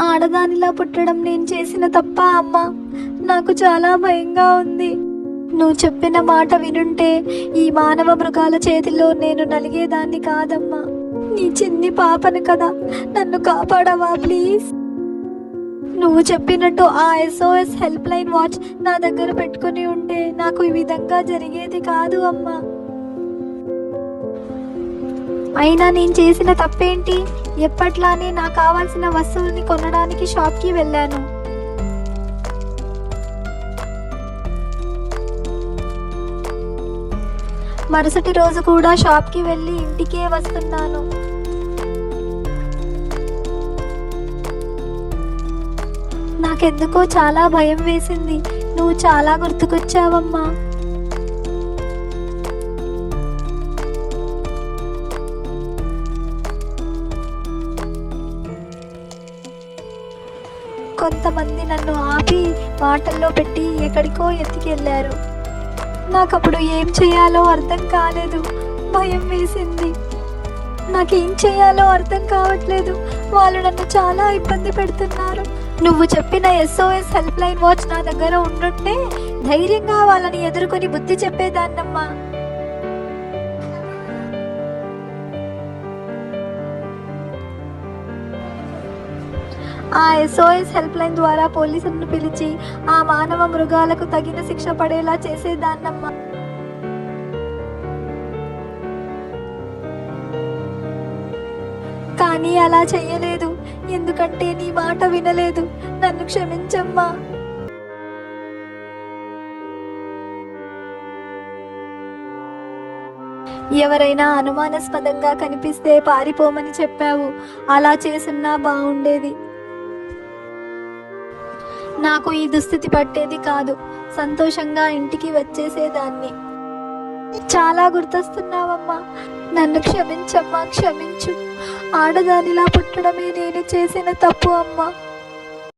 ఆడదానిలా పుట్టడం నేను చేసిన తప్పా అమ్మా? నాకు చాలా భయంగా ఉంది. నువ్వు చెప్పిన మాట వినుంటే ఈ మానవ మృగాల చేతిలో నేను నలిగేదాన్ని కాదమ్మా. నీ చిన్ని పాపను కదా, నన్ను కాపాడవా ప్లీజ్. నువ్వు చెప్పినట్టు ఆ SOS హెల్ప్ లైన్ వాచ్ నా దగ్గర పెట్టుకుని ఉంటే నాకు ఈ విధంగా జరిగేది కాదు అమ్మా. అయినా నేను చేసిన తప్పేంటి? ఎప్పట్లానే నాకు కావాల్సిన వస్తువుల్ని కొనడానికి షాప్కి వెళ్ళాను. మరుసటి రోజు కూడా షాప్కి వెళ్ళి ఇంటికే వస్తున్నాను. నాకెందుకో చాలా భయం వేసింది. నువ్వు చాలా గుర్తుకొచ్చావమ్మా. కొంతమంది నన్ను ఆపి మాటల్లో పెట్టి ఎక్కడికో ఎత్తుకెళ్ళారు. నాకప్పుడు ఏం చేయాలో అర్థం కాలేదు. భయం వేసింది. నాకేం చేయాలో అర్థం కావట్లేదు. వాళ్ళు నన్ను చాలా ఇబ్బంది పెడుతున్నారు. నువ్వు చెప్పిన SOS హెల్ప్ లైన్ వాచ్ నా దగ్గర ఉండుంటే ధైర్యంగా వాళ్ళని ఎదుర్కొని బుద్ధి చెప్పేదాన్నమ్మా. ఆ SOS హెల్ప్ లైన్ ద్వారా పోలీసులను పిలిచి ఆ మానవ మృగాలకు తగిన శిక్ష పడేలా చేసేదాన్నమ్మా. కానీ అలా చెయ్యలేదు. ఎందుకంటే నీ మాట వినలేదు. నన్ను క్షమించమ్మా. ఎవరైనా అనుమానాస్పదంగా కనిపిస్తే పారిపోమని చెప్పావు. అలా చేసున్నా బాగుండేది. నాకు ఈ దుస్థితి పట్టేది కాదు. సంతోషంగా ఇంటికి వచ్చేసేదాన్ని. చాలా గుర్తొస్తున్నావమ్మా. నన్ను క్షమించమ్మా, క్షమించు. ఆడదానిలా పుట్టడమే నేను చేసిన తప్పు అమ్మా.